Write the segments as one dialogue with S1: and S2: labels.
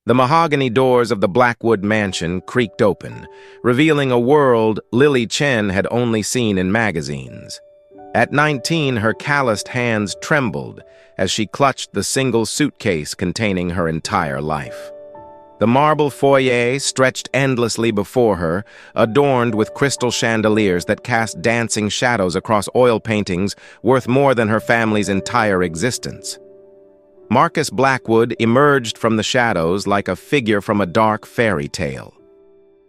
S1: The mahogany doors of the Blackwood mansion creaked open, revealing a world Lily Chen had only seen in magazines. At 19, her calloused hands trembled as she clutched the single suitcase containing her entire life. The marble foyer stretched endlessly before her, adorned with crystal chandeliers that cast dancing shadows across oil paintings worth more than her family's entire existence. Marcus Blackwood emerged from the shadows like a figure from a dark fairy tale.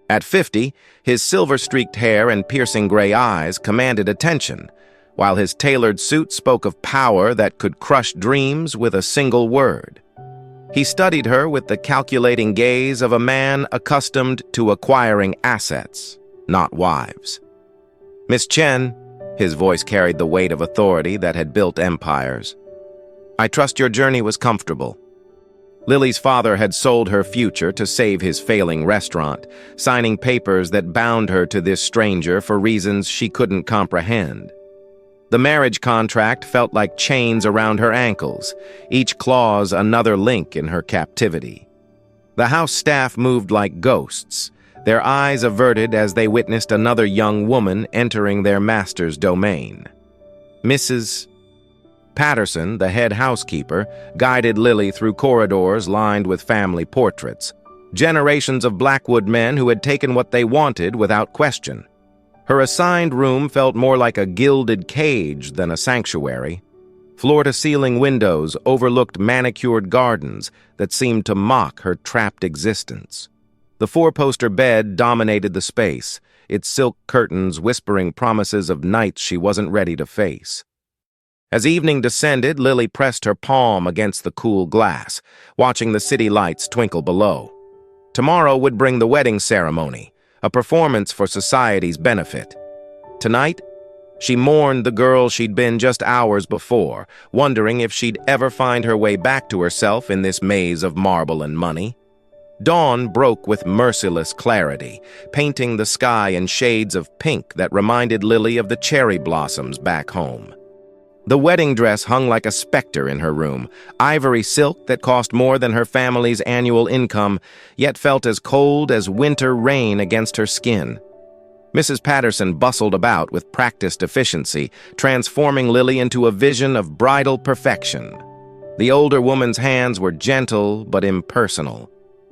S1: At 50, his silver-streaked hair and piercing gray eyes commanded attention, while his tailored suit spoke of power that could crush dreams with a single word. He studied her with the calculating gaze of a man accustomed to acquiring assets, not wives. "Miss Chen," his voice carried the weight of authority that had built empires. "I trust your journey was comfortable." Lily's father had sold her future to save his failing restaurant, signing papers that bound her to this stranger for reasons she couldn't comprehend. The marriage contract felt like chains around her ankles, each clause another link in her captivity. The house staff moved like ghosts, their eyes averted as they witnessed another young woman entering their master's domain. Mrs. Patterson, the head housekeeper, guided Lily through corridors lined with family portraits, generations of Blackwood men who had taken what they wanted without question. Her assigned room felt more like a gilded cage than a sanctuary. Floor-to-ceiling windows overlooked manicured gardens that seemed to mock her trapped existence. The four-poster bed dominated the space, its silk curtains whispering promises of nights she wasn't ready to face. As evening descended, Lily pressed her palm against the cool glass, watching the city lights twinkle below. Tomorrow would bring the wedding ceremony, a performance for society's benefit. Tonight, she mourned the girl she'd been just hours before, wondering if she'd ever find her way back to herself in this maze of marble and money. Dawn broke with merciless clarity, painting the sky in shades of pink that reminded Lily of the cherry blossoms back home. The wedding dress hung like a specter in her room, ivory silk that cost more than her family's annual income, yet felt as cold as winter rain against her skin. Mrs. Patterson bustled about with practiced efficiency, transforming Lily into a vision of bridal perfection. The older woman's hands were gentle but impersonal,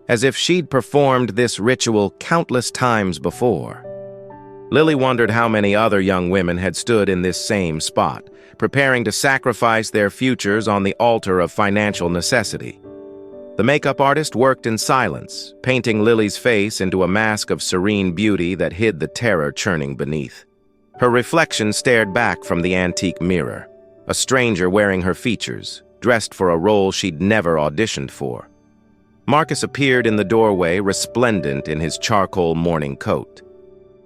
S1: as if she'd performed this ritual countless times before. Lily wondered how many other young women had stood in this same spot, preparing to sacrifice their futures on the altar of financial necessity. The makeup artist worked in silence, painting Lily's face into a mask of serene beauty that hid the terror churning beneath. Her reflection stared back from the antique mirror, a stranger wearing her features, dressed for a role she'd never auditioned for. Marcus appeared in the doorway, resplendent in his charcoal morning coat.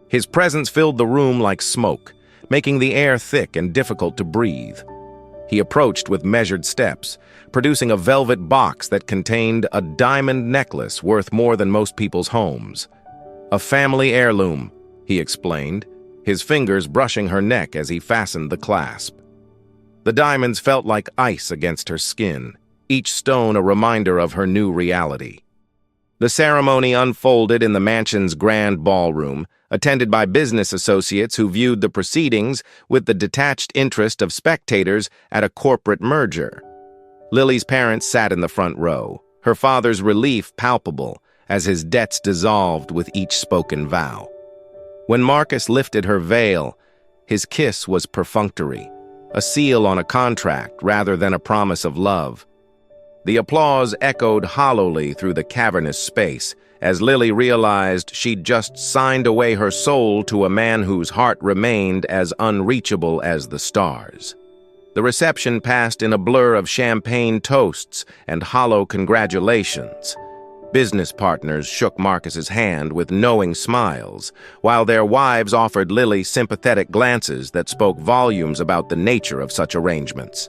S1: His presence filled the room like smoke, making the air thick and difficult to breathe. He approached with measured steps, producing a velvet box that contained a diamond necklace worth more than most people's homes. "A family heirloom," he explained, his fingers brushing her neck as he fastened the clasp. The diamonds felt like ice against her skin, each stone a reminder of her new reality. The ceremony unfolded in the mansion's grand ballroom, attended by business associates who viewed the proceedings with the detached interest of spectators at a corporate merger. Lily's parents sat in the front row, her father's relief palpable as his debts dissolved with each spoken vow. When Marcus lifted her veil, his kiss was perfunctory, a seal on a contract rather than a promise of love. The applause echoed hollowly through the cavernous space as Lily realized she'd just signed away her soul to a man whose heart remained as unreachable as the stars. The reception passed in a blur of champagne toasts and hollow congratulations. Business partners shook Marcus's hand with knowing smiles, while their wives offered Lily sympathetic glances that spoke volumes about the nature of such arrangements.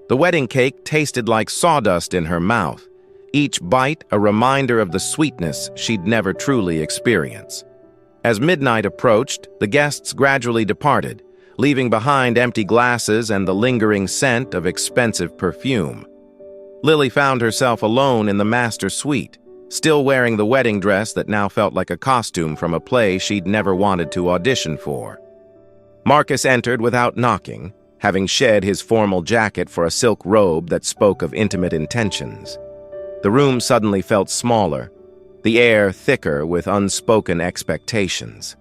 S1: The wedding cake tasted like sawdust in her mouth, each bite a reminder of the sweetness she'd never truly experienced. As midnight approached, the guests gradually departed, leaving behind empty glasses and the lingering scent of expensive perfume. Lily found herself alone in the master suite, still wearing the wedding dress that now felt like a costume from a play she'd never wanted to audition for. Marcus entered without knocking, having shed his formal jacket for a silk robe that spoke of intimate intentions. The room suddenly felt smaller, the air thicker with unspoken expectations.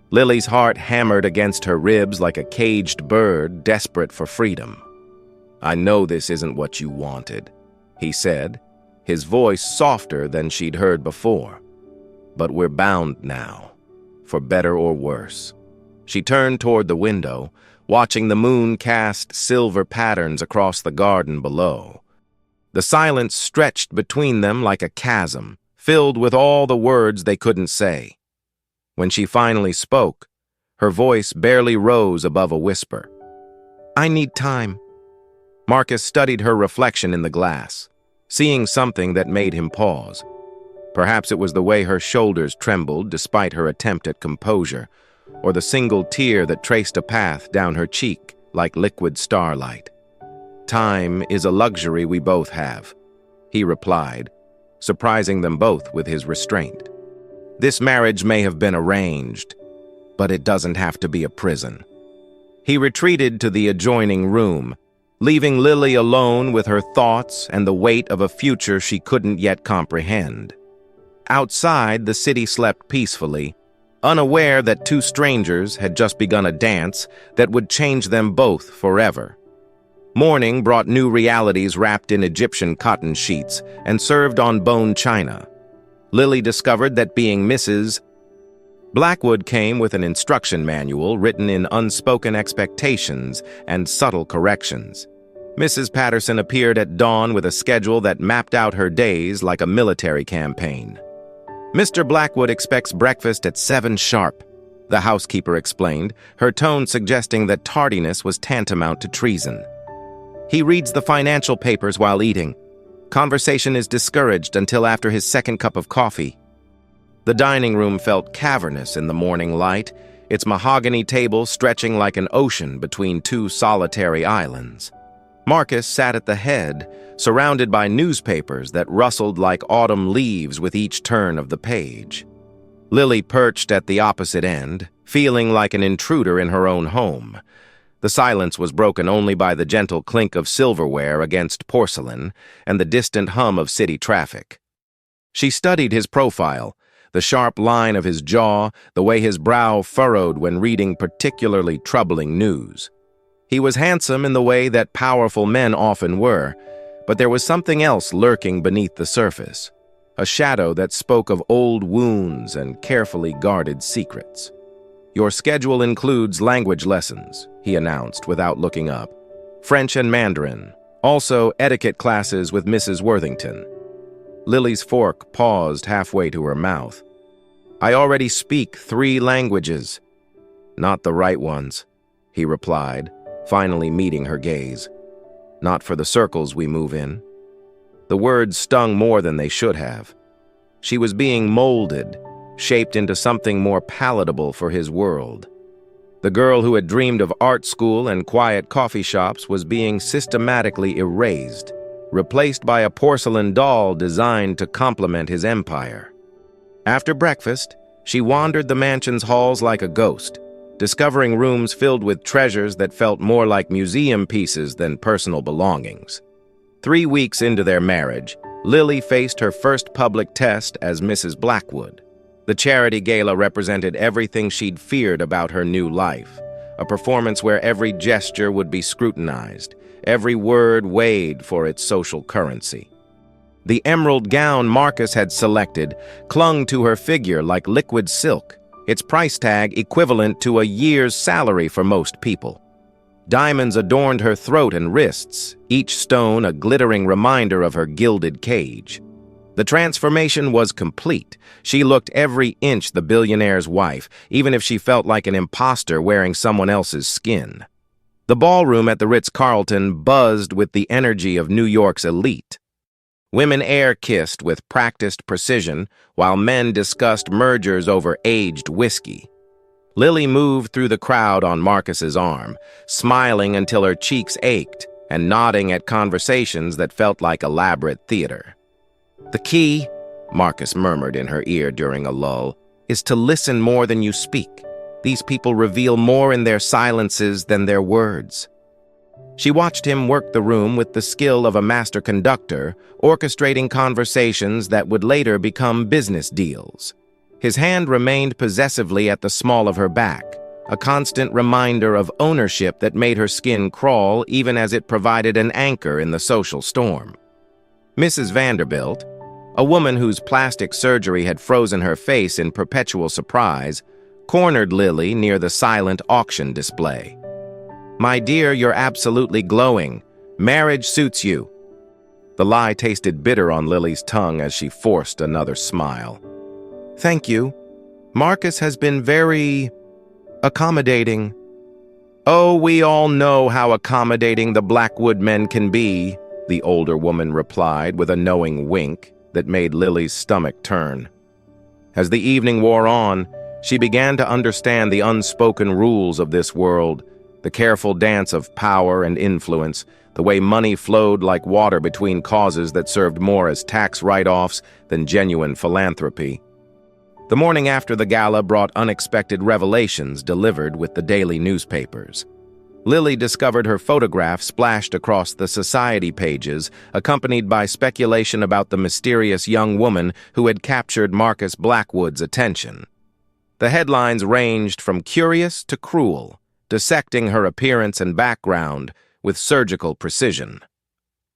S1: Lily's heart hammered against her ribs like a caged bird desperate for freedom. "I know this isn't what you wanted," he said, his voice softer than she'd heard before. "But we're bound now, for better or worse." She turned toward the window, watching the moon cast silver patterns across the garden below. The silence stretched between them like a chasm, filled with all the words they couldn't say. When she finally spoke, her voice barely rose above a whisper. "I need time." Marcus studied her reflection in the glass, seeing something that made him pause. Perhaps it was the way her shoulders trembled despite her attempt at composure, or the single tear that traced a path down her cheek like liquid starlight. "Time is a luxury we both have," he replied, surprising them both with his restraint. "This marriage may have been arranged, but it doesn't have to be a prison." He retreated to the adjoining room, leaving Lily alone with her thoughts and the weight of a future she couldn't yet comprehend. Outside, the city slept peacefully, unaware that two strangers had just begun a dance that would change them both forever. Morning brought new realities wrapped in Egyptian cotton sheets and served on bone china. Lily discovered that being Mrs. Blackwood came with an instruction manual written in unspoken expectations and subtle corrections. Mrs. Patterson appeared at dawn with a schedule that mapped out her days like a military campaign. "Mr. Blackwood expects breakfast at 7 sharp," the housekeeper explained, her tone suggesting that tardiness was tantamount to treason. "He reads the financial papers while eating. Conversation is discouraged until after his second cup of coffee." The dining room felt cavernous in the morning light, its mahogany table stretching like an ocean between two solitary islands. Marcus sat at the head, surrounded by newspapers that rustled like autumn leaves with each turn of the page. Lily perched at the opposite end, feeling like an intruder in her own home. The silence was broken only by the gentle clink of silverware against porcelain and the distant hum of city traffic. She studied his profile, the sharp line of his jaw, the way his brow furrowed when reading particularly troubling news. He was handsome in the way that powerful men often were, but there was something else lurking beneath the surface, a shadow that spoke of old wounds and carefully guarded secrets. "Your schedule includes language lessons," he announced without looking up. "French and Mandarin, also etiquette classes with Mrs. Worthington." Lily's fork paused halfway to her mouth. "I already speak 3 languages." "Not the right ones," he replied, finally meeting her gaze. "Not for the circles we move in." The words stung more than they should have. She was being molded, shaped into something more palatable for his world. The girl who had dreamed of art school and quiet coffee shops was being systematically erased, replaced by a porcelain doll designed to complement his empire. After breakfast, she wandered the mansion's halls like a ghost, discovering rooms filled with treasures that felt more like museum pieces than personal belongings. 3 weeks into their marriage, Lily faced her first public test as Mrs. Blackwood. The charity gala represented everything she'd feared about her new life, a performance where every gesture would be scrutinized, every word weighed for its social currency. The emerald gown Marcus had selected clung to her figure like liquid silk, its price tag equivalent to a year's salary for most people. Diamonds adorned her throat and wrists, each stone a glittering reminder of her gilded cage. The transformation was complete. She looked every inch the billionaire's wife, even if she felt like an imposter wearing someone else's skin. The ballroom at the Ritz-Carlton buzzed with the energy of New York's elite. Women air-kissed with practiced precision, while men discussed mergers over aged whiskey. Lily moved through the crowd on Marcus's arm, smiling until her cheeks ached, and nodding at conversations that felt like elaborate theater. "The key," Marcus murmured in her ear during a lull, "is to listen more than you speak. These people reveal more in their silences than their words." She watched him work the room with the skill of a master conductor, orchestrating conversations that would later become business deals. His hand remained possessively at the small of her back, a constant reminder of ownership that made her skin crawl even as it provided an anchor in the social storm. Mrs. Vanderbilt, a woman whose plastic surgery had frozen her face in perpetual surprise, cornered Lily near the silent auction display. "My dear, you're absolutely glowing. Marriage suits you." The lie tasted bitter on Lily's tongue as she forced another smile. "Thank you. Marcus has been very accommodating." "Oh, we all know how accommodating the Blackwood men can be," the older woman replied with a knowing wink that made Lily's stomach turn. As the evening wore on, she began to understand the unspoken rules of this world, the careful dance of power and influence, the way money flowed like water between causes that served more as tax write-offs than genuine philanthropy. The morning after the gala brought unexpected revelations delivered with the daily newspapers. Lily discovered her photograph splashed across the society pages, accompanied by speculation about the mysterious young woman who had captured Marcus Blackwood's attention. The headlines ranged from curious to cruel, dissecting her appearance and background with surgical precision.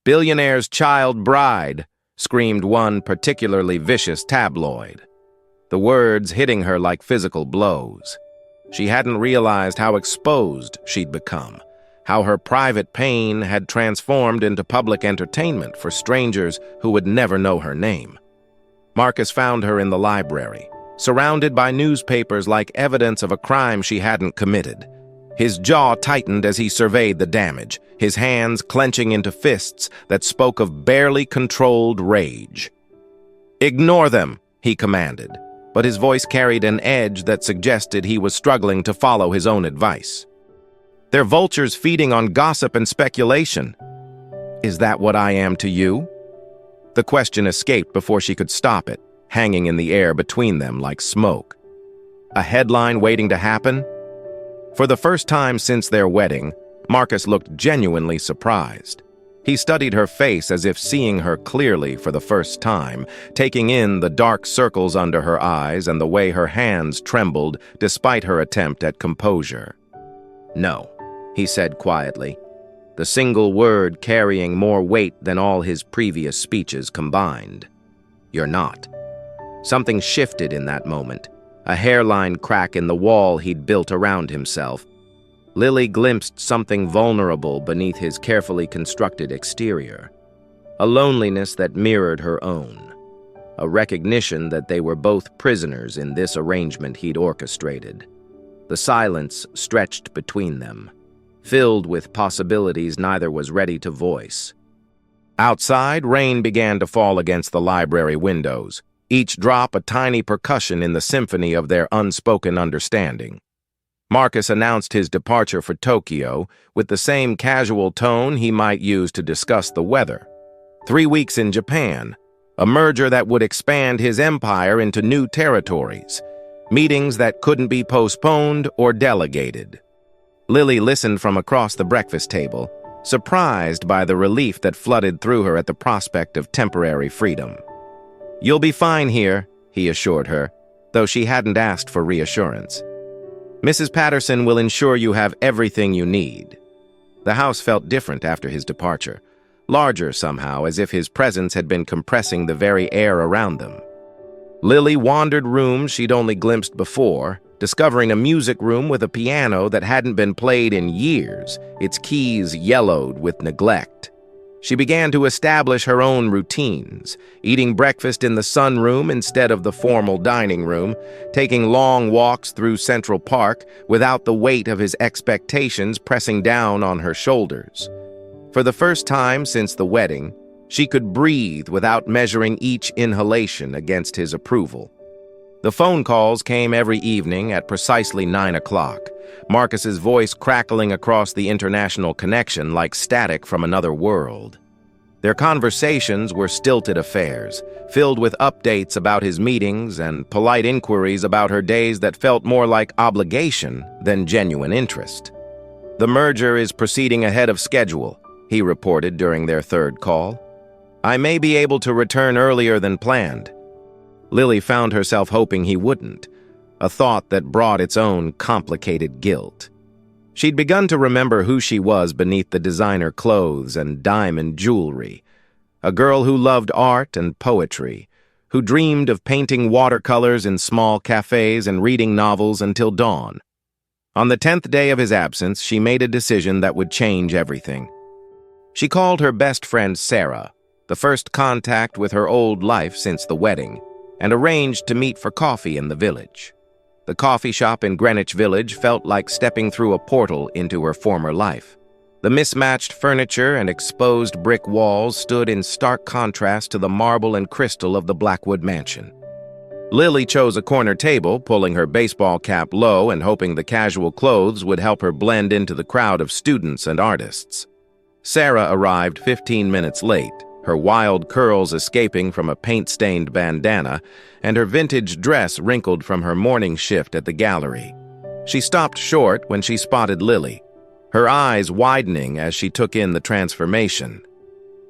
S1: "Billionaire's child bride," screamed one particularly vicious tabloid, the words hitting her like physical blows. She hadn't realized how exposed she'd become, how her private pain had transformed into public entertainment for strangers who would never know her name. Marcus found her in the library, surrounded by newspapers like evidence of a crime she hadn't committed. His jaw tightened as he surveyed the damage, his hands clenching into fists that spoke of barely controlled rage. "Ignore them," he commanded, but his voice carried an edge that suggested he was struggling to follow his own advice. "They're vultures feeding on gossip and speculation. Is that what I am to you?" The question escaped before she could stop it, hanging in the air between them like smoke. A headline waiting to happen? For the first time since their wedding, Marcus looked genuinely surprised. He studied her face as if seeing her clearly for the first time, taking in the dark circles under her eyes and the way her hands trembled despite her attempt at composure. "No," he said quietly, the single word carrying more weight than all his previous speeches combined. "You're not." Something shifted in that moment, a hairline crack in the wall he'd built around himself. Lily glimpsed something vulnerable beneath his carefully constructed exterior, a loneliness that mirrored her own, a recognition that they were both prisoners in this arrangement he'd orchestrated. The silence stretched between them, filled with possibilities neither was ready to voice. Outside, rain began to fall against the library windows, each drop a tiny percussion in the symphony of their unspoken understanding. Marcus announced his departure for Tokyo with the same casual tone he might use to discuss the weather. 3 weeks in Japan, a merger that would expand his empire into new territories, meetings that couldn't be postponed or delegated. Lily listened from across the breakfast table, surprised by the relief that flooded through her at the prospect of temporary freedom. "You'll be fine here," he assured her, though she hadn't asked for reassurance. "Mrs. Patterson will ensure you have everything you need." The house felt different after his departure, larger somehow, as if his presence had been compressing the very air around them. Lily wandered rooms she'd only glimpsed before, discovering a music room with a piano that hadn't been played in years, its keys yellowed with neglect. She began to establish her own routines, eating breakfast in the sunroom instead of the formal dining room, taking long walks through Central Park without the weight of his expectations pressing down on her shoulders. For the first time since the wedding, she could breathe without measuring each inhalation against his approval. The phone calls came every evening at precisely 9 o'clock, Marcus's voice crackling across the international connection like static from another world. Their conversations were stilted affairs, filled with updates about his meetings and polite inquiries about her days that felt more like obligation than genuine interest. "The merger is proceeding ahead of schedule," he reported during their third call. "I may be able to return earlier than planned." Lily found herself hoping he wouldn't, a thought that brought its own complicated guilt. She'd begun to remember who she was beneath the designer clothes and diamond jewelry, a girl who loved art and poetry, who dreamed of painting watercolors in small cafes and reading novels until dawn. On the 10th day of his absence, she made a decision that would change everything. She called her best friend Sarah, the first contact with her old life since the wedding, and arranged to meet for coffee in the village. The coffee shop in Greenwich Village felt like stepping through a portal into her former life. The mismatched furniture and exposed brick walls stood in stark contrast to the marble and crystal of the Blackwood mansion. Lily chose a corner table, pulling her baseball cap low and hoping the casual clothes would help her blend into the crowd of students and artists. Sarah arrived 15 minutes late, her wild curls escaping from a paint-stained bandana, and her vintage dress wrinkled from her morning shift at the gallery. She stopped short when she spotted Lily, her eyes widening as she took in the transformation.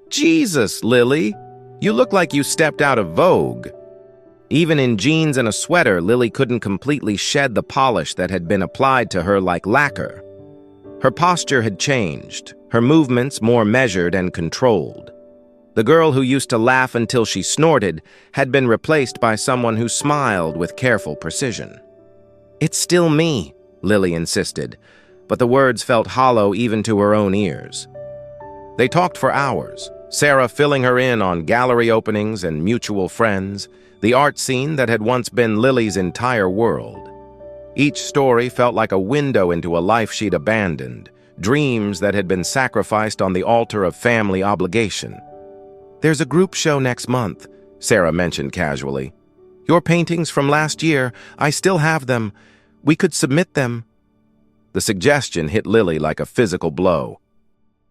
S1: "Jesus, Lily! You look like you stepped out of Vogue." Even in jeans and a sweater, Lily couldn't completely shed the polish that had been applied to her like lacquer. Her posture had changed, her movements more measured and controlled. The girl who used to laugh until she snorted had been replaced by someone who smiled with careful precision. "It's still me," Lily insisted, but the words felt hollow even to her own ears. They talked for hours, Sarah filling her in on gallery openings and mutual friends, the art scene that had once been Lily's entire world. Each story felt like a window into a life she'd abandoned, dreams that had been sacrificed on the altar of family obligation. "There's a group show next month," Sarah mentioned casually. "Your paintings from last year, I still have them. We could submit them." The suggestion hit Lily like a physical blow.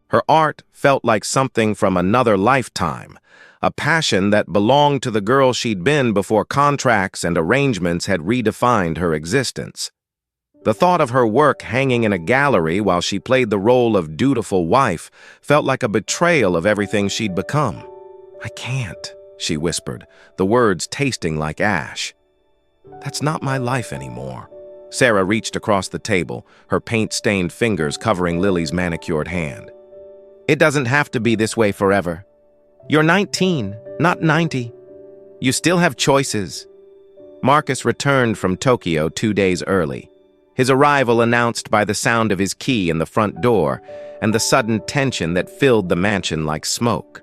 S1: Her art felt like something from another lifetime, a passion that belonged to the girl she'd been before contracts and arrangements had redefined her existence. The thought of her work hanging in a gallery while she played the role of dutiful wife felt like a betrayal of everything she'd become. "I can't," she whispered, the words tasting like ash. "That's not my life anymore." Sarah reached across the table, her paint-stained fingers covering Lily's manicured hand. "It doesn't have to be this way forever. You're 19, not 90. You still have choices." Marcus returned from Tokyo 2 days early, his arrival announced by the sound of his key in the front door and the sudden tension that filled the mansion like smoke.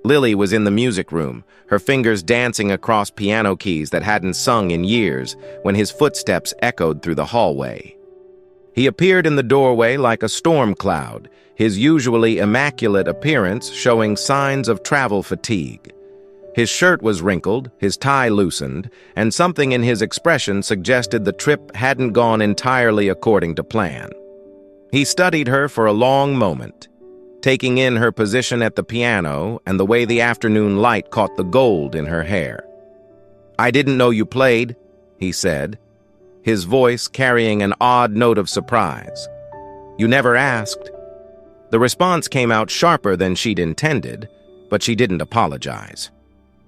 S1: Lily was in the music room, her fingers dancing across piano keys that hadn't sung in years, when his footsteps echoed through the hallway. He appeared in the doorway like a storm cloud, his usually immaculate appearance showing signs of travel fatigue. His shirt was wrinkled, his tie loosened, and something in his expression suggested the trip hadn't gone entirely according to plan. He studied her for a long moment, taking in her position at the piano and the way the afternoon light caught the gold in her hair. "I didn't know you played," he said, his voice carrying an odd note of surprise. "You never asked." The response came out sharper than she'd intended, but she didn't apologize.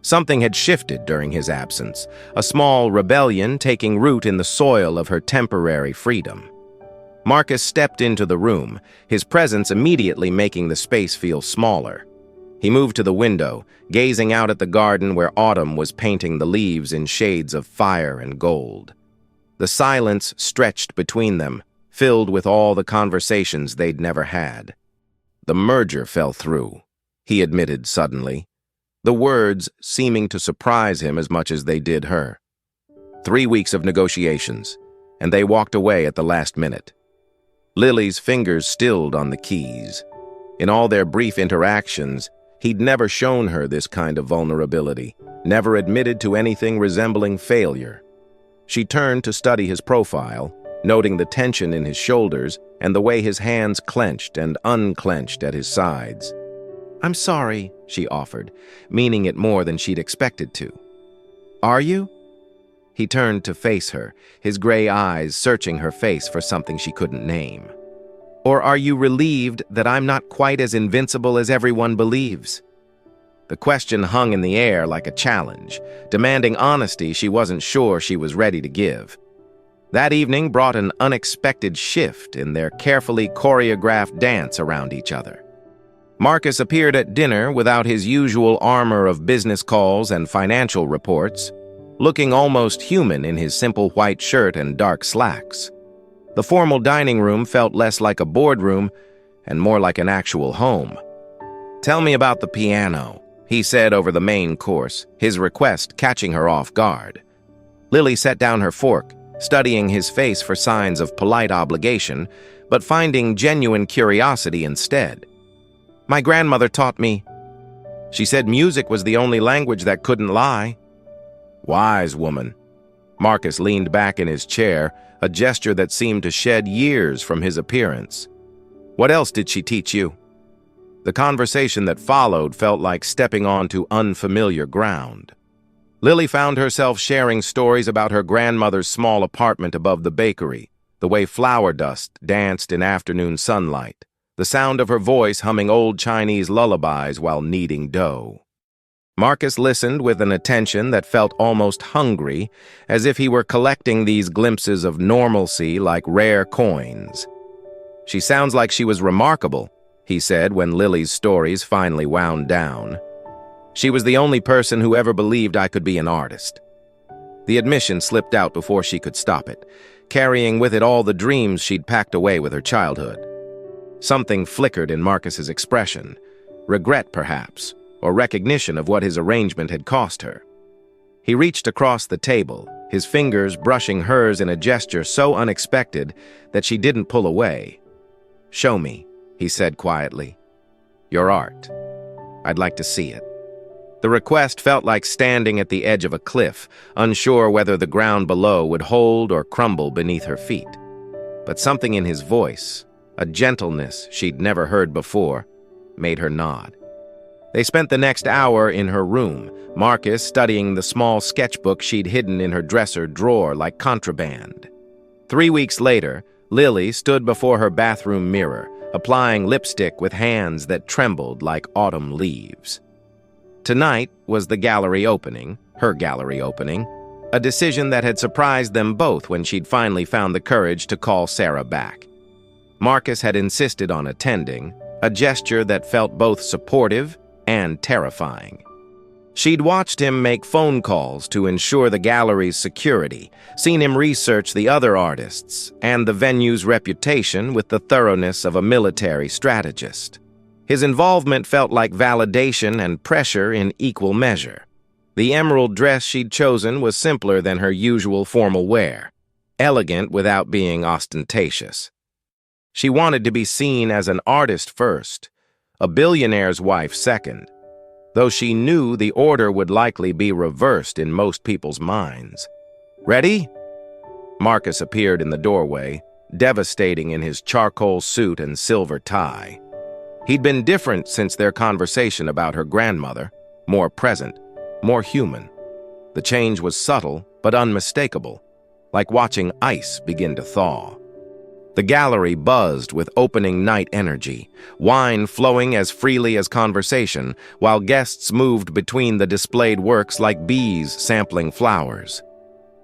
S1: Something had shifted during his absence, a small rebellion taking root in the soil of her temporary freedom. Marcus stepped into the room, his presence immediately making the space feel smaller. He moved to the window, gazing out at the garden where autumn was painting the leaves in shades of fire and gold. The silence stretched between them, filled with all the conversations they'd never had. "The merger fell through," he admitted suddenly, the words seeming to surprise him as much as they did her. 3 weeks of negotiations, and they walked away at the last minute. Lily's fingers stilled on the keys. In all their brief interactions, he'd never shown her this kind of vulnerability, never admitted to anything resembling failure. She turned to study his profile, noting the tension in his shoulders and the way his hands clenched and unclenched at his sides. "I'm sorry," she offered, meaning it more than she'd expected to. "Are you?" He turned to face her, his gray eyes searching her face for something she couldn't name. "Or are you relieved that I'm not quite as invincible as everyone believes?" The question hung in the air like a challenge, demanding honesty she wasn't sure she was ready to give. That evening brought an unexpected shift in their carefully choreographed dance around each other. Marcus appeared at dinner without his usual armor of business calls and financial reports, looking almost human in his simple white shirt and dark slacks. The formal dining room felt less like a boardroom and more like an actual home. "Tell me about the piano," he said over the main course, his request catching her off guard. Lily set down her fork, studying his face for signs of polite obligation, but finding genuine curiosity instead. "My grandmother taught me. She said music was the only language that couldn't lie." "Wise woman." Marcus leaned back in his chair, a gesture that seemed to shed years from his appearance. "What else did she teach you?" The conversation that followed felt like stepping onto unfamiliar ground. Lily found herself sharing stories about her grandmother's small apartment above the bakery, the way flour dust danced in afternoon sunlight, the sound of her voice humming old Chinese lullabies while kneading dough. Marcus listened with an attention that felt almost hungry, as if he were collecting these glimpses of normalcy like rare coins. "She sounds like she was remarkable," he said when Lily's stories finally wound down. "She was the only person who ever believed I could be an artist." The admission slipped out before she could stop it, carrying with it all the dreams she'd packed away with her childhood. Something flickered in Marcus's expression, regret perhaps, or recognition of what his arrangement had cost her. He reached across the table, his fingers brushing hers in a gesture so unexpected that she didn't pull away. "Show me," he said quietly. "Your art. I'd like to see it." The request felt like standing at the edge of a cliff, unsure whether the ground below would hold or crumble beneath her feet. But something in his voice, a gentleness she'd never heard before, made her nod. They spent the next hour in her room, Marcus studying the small sketchbook she'd hidden in her dresser drawer like contraband. 3 weeks later, Lily stood before her bathroom mirror, applying lipstick with hands that trembled like autumn leaves. Tonight was the gallery opening, her gallery opening, a decision that had surprised them both when she'd finally found the courage to call Sarah back. Marcus had insisted on attending, a gesture that felt both supportive and terrifying. She'd watched him make phone calls to ensure the gallery's security, seen him research the other artists, and the venue's reputation with the thoroughness of a military strategist. His involvement felt like validation and pressure in equal measure. The emerald dress she'd chosen was simpler than her usual formal wear, elegant without being ostentatious. She wanted to be seen as an artist first, a billionaire's wife second, though she knew the order would likely be reversed in most people's minds. "Ready?" Marcus appeared in the doorway, devastating in his charcoal suit and silver tie. He'd been different since their conversation about her grandmother, more present, more human. The change was subtle but unmistakable, like watching ice begin to thaw. The gallery buzzed with opening night energy, wine flowing as freely as conversation, while guests moved between the displayed works like bees sampling flowers.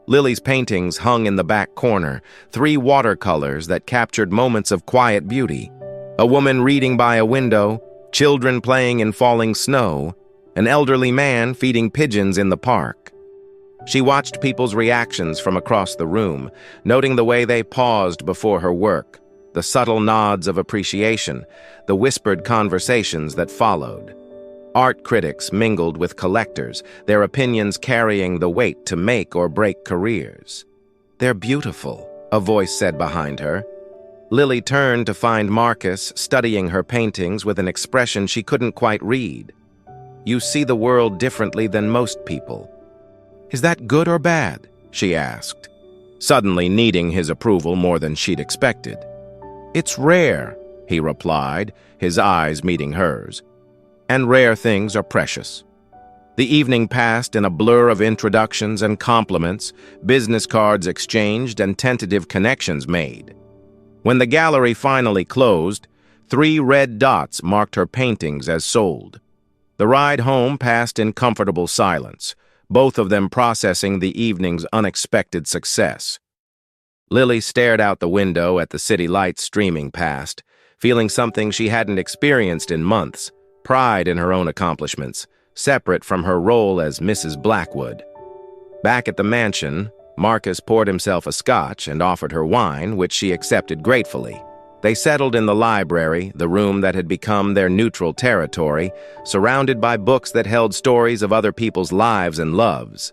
S1: Lily's paintings hung in the back corner, 3 watercolors that captured moments of quiet beauty. A woman reading by a window, children playing in falling snow, an elderly man feeding pigeons in the park. She watched people's reactions from across the room, noting the way they paused before her work, the subtle nods of appreciation, the whispered conversations that followed. Art critics mingled with collectors, their opinions carrying the weight to make or break careers. "They're beautiful," a voice said behind her. Lily turned to find Marcus studying her paintings with an expression she couldn't quite read. "You see the world differently than most people." "Is that good or bad?" she asked. suddenly needing his approval more than she'd expected. "It's rare," he replied, his eyes meeting hers. "And rare things are precious." The evening passed in a blur of introductions and compliments, business cards exchanged, and tentative connections made. When the gallery finally closed, 3 red dots marked her paintings as sold. The ride home passed in comfortable silence, both of them processing the evening's unexpected success. Lily stared out the window at the city lights streaming past, feeling something she hadn't experienced in months, pride in her own accomplishments, separate from her role as Mrs. Blackwood. Back at the mansion, Marcus poured himself a scotch and offered her wine, which she accepted gratefully. They settled in the library, the room that had become their neutral territory, surrounded by books that held stories of other people's lives and loves.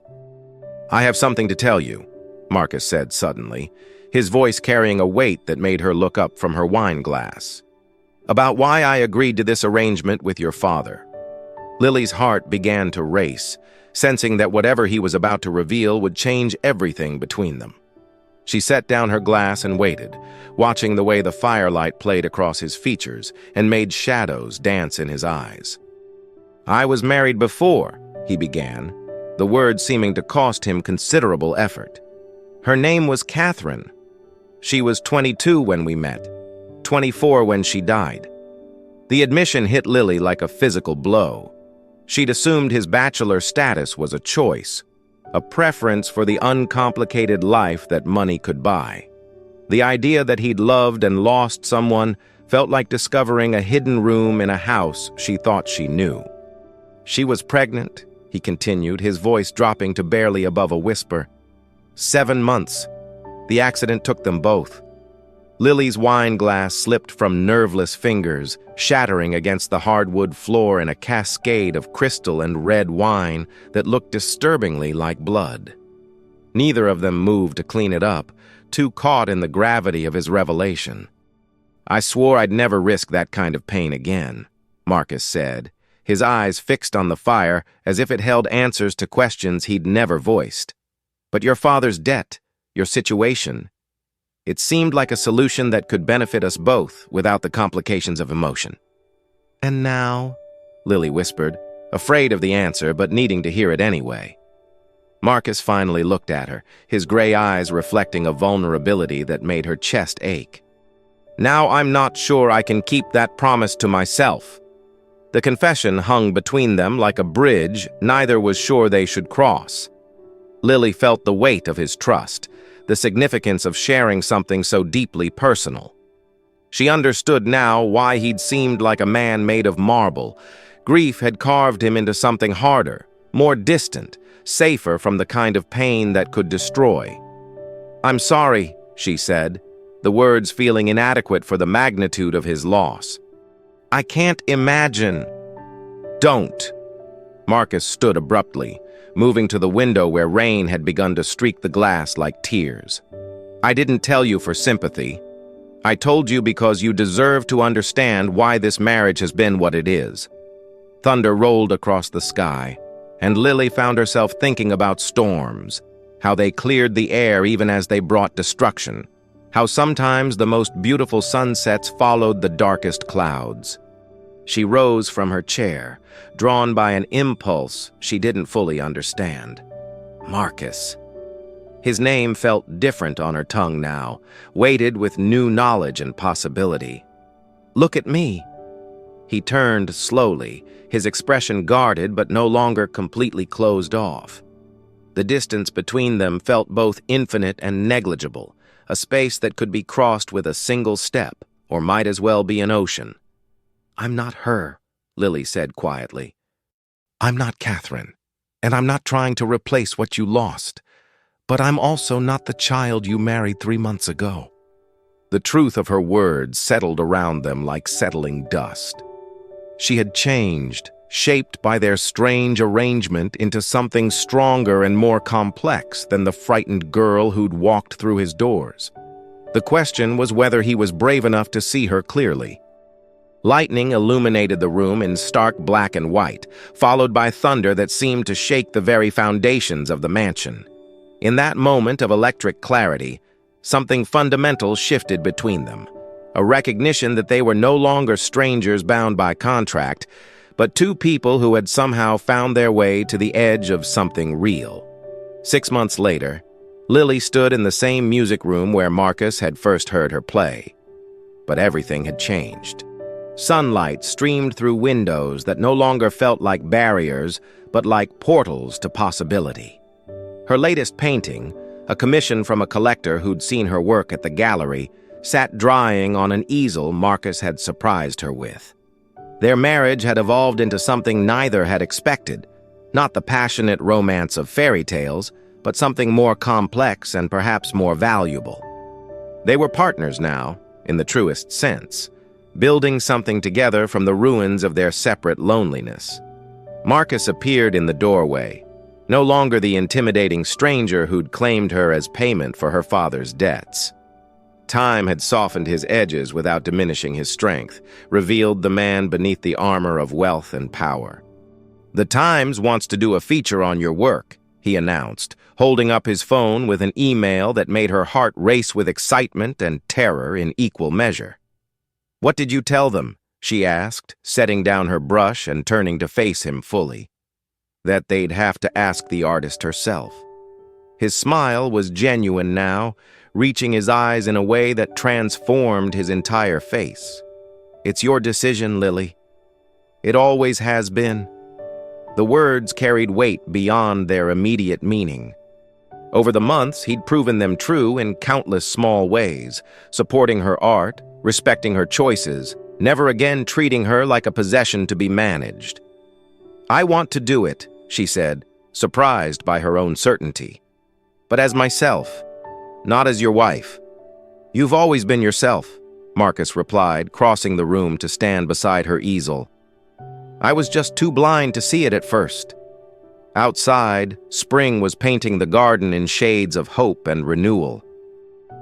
S1: "I have something to tell you," Marcus said suddenly, his voice carrying a weight that made her look up from her wine glass. "About why I agreed to this arrangement with your father." Lily's heart began to race, sensing that whatever he was about to reveal would change everything between them. She set down her glass and waited, watching the way the firelight played across his features and made shadows dance in his eyes. "I was married before," he began, the words seeming to cost him considerable effort. "Her name was Catherine. She was 22 when we met, 24 when she died." The admission hit Lily like a physical blow. She'd assumed his bachelor status was a choice, a preference for the uncomplicated life that money could buy. The idea that he'd loved and lost someone felt like discovering a hidden room in a house she thought she knew. "She was pregnant," he continued, his voice dropping to barely above a whisper. 7 months. The accident took them both. Lily's wine glass slipped from nerveless fingers, shattering against the hardwood floor in a cascade of crystal and red wine that looked disturbingly like blood. Neither of them moved to clean it up, too caught in the gravity of his revelation. "I swore I'd never risk that kind of pain again," Marcus said, his eyes fixed on the fire as if it held answers to questions he'd never voiced. "But your father's debt, your situation, it seemed like a solution that could benefit us both without the complications of emotion." "And now?" Lily whispered, afraid of the answer but needing to hear it anyway. Marcus finally looked at her, his gray eyes reflecting a vulnerability that made her chest ache. "Now I'm not sure I can keep that promise to myself." The confession hung between them like a bridge neither was sure they should cross. Lily felt the weight of his trust, the significance of sharing something so deeply personal. She understood now why he'd seemed like a man made of marble. Grief had carved him into something harder, more distant, safer from the kind of pain that could destroy. "I'm sorry," she said, the words feeling inadequate for the magnitude of his loss. "I can't imagine." "Don't." Marcus stood abruptly, moving to the window where rain had begun to streak the glass like tears. "I didn't tell you for sympathy. I told you because you deserve to understand why this marriage has been what it is." Thunder rolled across the sky, and Lily found herself thinking about storms, how they cleared the air even as they brought destruction, how sometimes the most beautiful sunsets followed the darkest clouds. She rose from her chair, drawn by an impulse she didn't fully understand. Marcus. His name felt different on her tongue now, weighted with new knowledge and possibility. "Look at me." He turned slowly, his expression guarded but no longer completely closed off. The distance between them felt both infinite and negligible, a space that could be crossed with a single step, or might as well be an ocean. "I'm not her," Lily said quietly. "I'm not Catherine, and I'm not trying to replace what you lost. But I'm also not the child you married 3 months ago." The truth of her words settled around them like settling dust. She had changed, shaped by their strange arrangement into something stronger and more complex than the frightened girl who'd walked through his doors. The question was whether he was brave enough to see her clearly. Lightning illuminated the room in stark black and white, followed by thunder that seemed to shake the very foundations of the mansion. In that moment of electric clarity, something fundamental shifted between them. A recognition that they were no longer strangers bound by contract, but two people who had somehow found their way to the edge of something real. 6 months later, Lily stood in the same music room where Marcus had first heard her play. But everything had changed. Sunlight streamed through windows that no longer felt like barriers, but like portals to possibility. Her latest painting, a commission from a collector who'd seen her work at the gallery, sat drying on an easel Marcus had surprised her with. Their marriage had evolved into something neither had expected, not the passionate romance of fairy tales, but something more complex and perhaps more valuable. They were partners now, in the truest sense, building something together from the ruins of their separate loneliness. Marcus appeared in the doorway, no longer the intimidating stranger who'd claimed her as payment for her father's debts. Time had softened his edges without diminishing his strength, revealed the man beneath the armor of wealth and power. "The Times wants to do a feature on your work," he announced, holding up his phone with an email that made her heart race with excitement and terror in equal measure. "What did you tell them?" she asked, setting down her brush and turning to face him fully. "That they'd have to ask the artist herself." His smile was genuine now, reaching his eyes in a way that transformed his entire face. "It's your decision, Lily. It always has been." The words carried weight beyond their immediate meaning. Over the months, he'd proven them true in countless small ways, supporting her art, respecting her choices, never again treating her like a possession to be managed. "I want to do it," she said, surprised by her own certainty. "But as myself, not as your wife." "You've always been yourself," Marcus replied, crossing the room to stand beside her easel. "I was just too blind to see it at first." Outside, spring was painting the garden in shades of hope and renewal.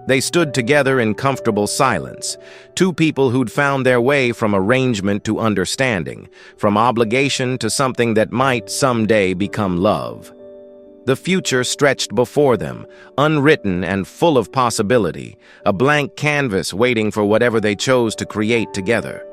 S1: They stood together in comfortable silence, two people who'd found their way from arrangement to understanding, from obligation to something that might someday become love. The future stretched before them, unwritten and full of possibility, a blank canvas waiting for whatever they chose to create together.